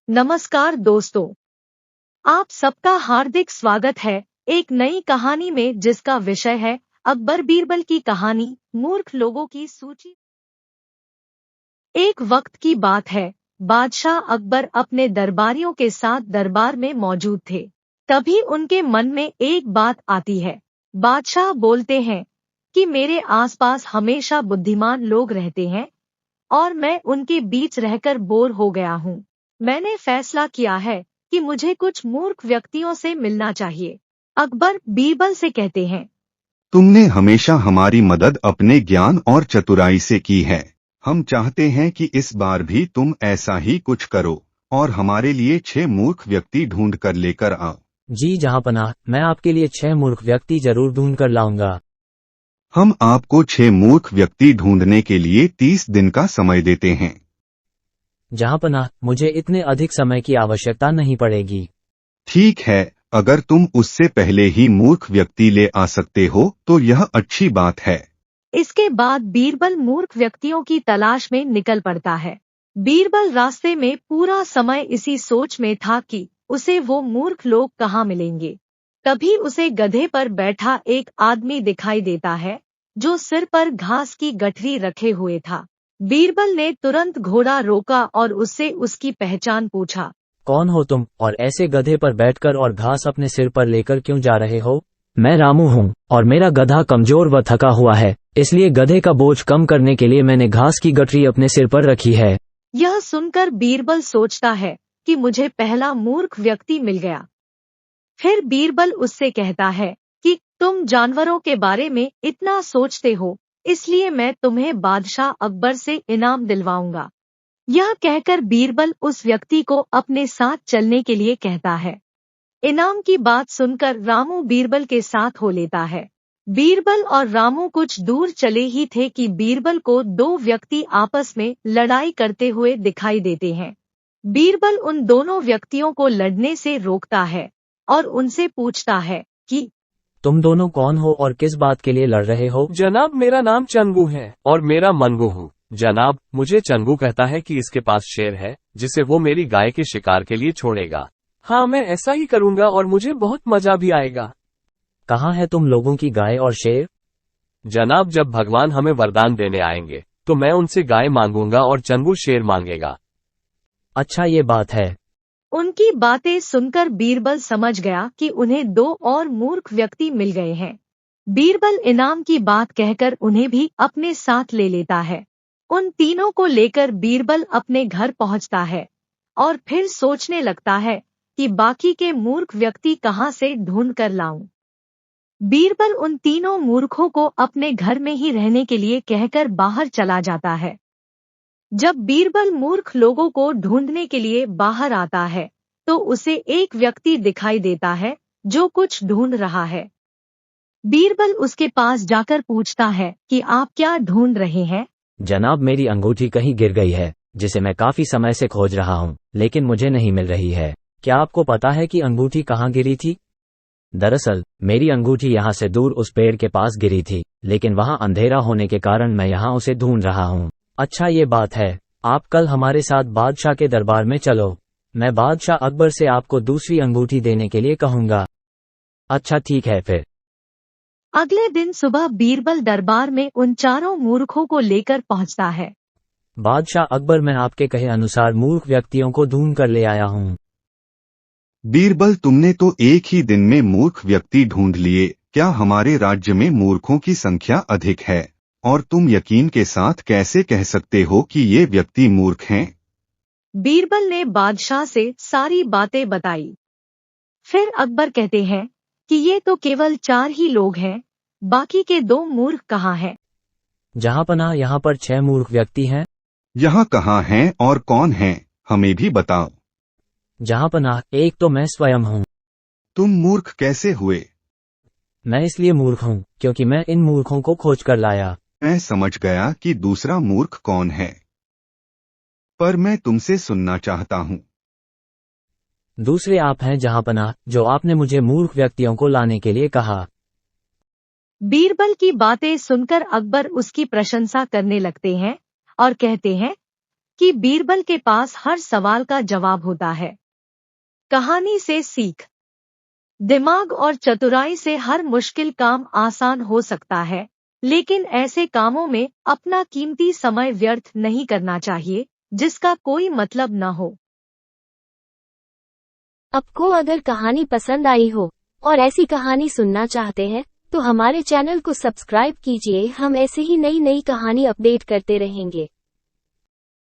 नमस्कार दोस्तों, आप सबका हार्दिक स्वागत है एक नई कहानी में जिसका विषय है अकबर बीरबल की कहानी, मूर्ख लोगों की सूची। एक वक्त की बात है, बादशाह अकबर अपने दरबारियों के साथ दरबार में मौजूद थे। तभी उनके मन में एक बात आती है। बादशाह बोलते हैं कि मेरे आसपास हमेशा बुद्धिमान लोग रहते हैं और मैं उनके बीच रहकर बोर हो गया हूँ। मैंने फैसला किया है कि मुझे कुछ मूर्ख व्यक्तियों से मिलना चाहिए। अकबर बीरबल से कहते हैं, तुमने हमेशा हमारी मदद अपने ज्ञान और चतुराई से की है। हम चाहते हैं कि इस बार भी तुम ऐसा ही कुछ करो और हमारे लिए 6 मूर्ख व्यक्ति ढूंढ कर लेकर आओ। जी जहांपनाह, मैं आपके लिए 6 मूर्ख व्यक्ति जरूर ढूंढ कर लाऊंगा। हम आपको 6 मूर्ख व्यक्ति ढूंढने के लिए 30 दिन का समय देते हैं। जहांपनाह, मुझे इतने अधिक समय की आवश्यकता नहीं पड़ेगी। ठीक है, अगर तुम उससे पहले ही मूर्ख व्यक्ति ले आ सकते हो तो यह अच्छी बात है। इसके बाद बीरबल मूर्ख व्यक्तियों की तलाश में निकल पड़ता है। बीरबल रास्ते में पूरा समय इसी सोच में था कि उसे वो मूर्ख लोग कहाँ मिलेंगे। तभी उसे गधे पर बैठा एक आदमी दिखाई देता है जो सिर पर घास की गठरी रखे हुए था। बीरबल ने तुरंत घोड़ा रोका और उससे उसकी पहचान पूछा। कौन हो तुम और ऐसे गधे पर बैठकर और घास अपने सिर पर लेकर क्यों जा रहे हो? मैं रामू हूँ और मेरा गधा कमजोर व थका हुआ है, इसलिए गधे का बोझ कम करने के लिए मैंने घास की गठरी अपने सिर पर रखी है। यह सुनकर बीरबल सोचता है कि मुझे पहला मूर्ख व्यक्ति मिल गया। फिर बीरबल उससे कहता है कि तुम जानवरों के बारे में इतना सोचते हो, इसलिए मैं तुम्हें बादशाह अकबर से इनाम दिलवाऊंगा। यह कहकर बीरबल उस व्यक्ति को अपने साथ चलने के लिए कहता है। इनाम की बात सुनकर रामू बीरबल के साथ हो लेता है। बीरबल और रामू कुछ दूर चले ही थे कि बीरबल को 2 व्यक्ति आपस में लड़ाई करते हुए दिखाई देते हैं। बीरबल उन दोनों व्यक्तियों को लड़ने से रोकता है और उनसे पूछता है कि तुम दोनों कौन हो और किस बात के लिए लड़ रहे हो? जनाब, मेरा नाम चंगू है और मेरा मंगू हूँ। जनाब, मुझे चंगू कहता है कि इसके पास शेर है जिसे वो मेरी गाय के शिकार के लिए छोड़ेगा। हाँ, मैं ऐसा ही करूँगा और मुझे बहुत मजा भी आएगा। कहाँ है तुम लोगों की गाय और शेर? जनाब, जब भगवान हमें वरदान देने आएंगे तो मैं उनसे गाय मांगूंगा और चंगू शेर मांगेगा। अच्छा, ये बात है। उनकी बातें सुनकर बीरबल समझ गया कि उन्हें 2 और मूर्ख व्यक्ति मिल गए हैं। बीरबल इनाम की बात कहकर उन्हें भी अपने साथ ले लेता है। उन तीनों को लेकर बीरबल अपने घर पहुंचता है और फिर सोचने लगता है कि बाकी के मूर्ख व्यक्ति कहां से ढूंढ कर लाऊं। बीरबल उन तीनों मूर्खों को अपने घर में ही रहने के लिए कहकर बाहर चला जाता है। जब बीरबल मूर्ख लोगों को ढूंढने के लिए बाहर आता है तो उसे एक व्यक्ति दिखाई देता है जो कुछ ढूंढ रहा है। बीरबल उसके पास जाकर पूछता है कि आप क्या ढूंढ रहे हैं? जनाब, मेरी अंगूठी कहीं गिर गई है जिसे मैं काफी समय से खोज रहा हूँ, लेकिन मुझे नहीं मिल रही है। क्या आपको पता है कि अंगूठी कहाँ गिरी थी? दरअसल मेरी अंगूठी यहाँ से दूर उस पेड़ के पास गिरी थी, लेकिन वहाँ अंधेरा होने के कारण मैं यहाँ उसे ढूंढ रहा हूँ। अच्छा, ये बात है। आप कल हमारे साथ बादशाह के दरबार में चलो। मैं बादशाह अकबर से आपको दूसरी अंगूठी देने के लिए कहूँगा। अच्छा, ठीक है फिर। अगले दिन सुबह बीरबल दरबार में उन चारों मूर्खों को लेकर पहुंचता है। बादशाह अकबर, मैं आपके कहे अनुसार मूर्ख व्यक्तियों को ढूंढ कर ले आया हूँ। बीरबल, तुमने तो एक ही दिन में मूर्ख व्यक्ति ढूंढ लिए। क्या हमारे राज्य में मूर्खों की संख्या अधिक है और तुम यकीन के साथ कैसे कह सकते हो कि ये व्यक्ति मूर्ख हैं? बीरबल ने बादशाह से सारी बातें बताई। फिर अकबर कहते हैं कि ये तो केवल 4 ही लोग हैं, बाकी के 2 मूर्ख कहाँ हैं? जहांपनाह, यहाँ पर 6 मूर्ख व्यक्ति हैं। यहाँ कहाँ हैं और कौन हैं, हमें भी बताओ। जहांपनाह, एक तो मैं स्वयं हूँ। तुम मूर्ख कैसे हुए? मैं इसलिए मूर्ख हूँ क्योंकि मैं इन मूर्खों को खोज कर लाया। मैं समझ गया कि दूसरा मूर्ख कौन है, पर मैं तुमसे सुनना चाहता हूँ। दूसरे आप हैं जहांपनाह, जो आपने मुझे मूर्ख व्यक्तियों को लाने के लिए कहा। बीरबल की बातें सुनकर अकबर उसकी प्रशंसा करने लगते हैं और कहते हैं कि बीरबल के पास हर सवाल का जवाब होता है। कहानी से सीख। दिमाग और चतुराई से हर मुश्किल काम आसान हो सकता है, लेकिन ऐसे कामों में अपना कीमती समय व्यर्थ नहीं करना चाहिए जिसका कोई मतलब न हो। आपको अगर कहानी पसंद आई हो और ऐसी कहानी सुनना चाहते हैं तो हमारे चैनल को सब्सक्राइब कीजिए। हम ऐसे ही नई कहानी अपडेट करते रहेंगे।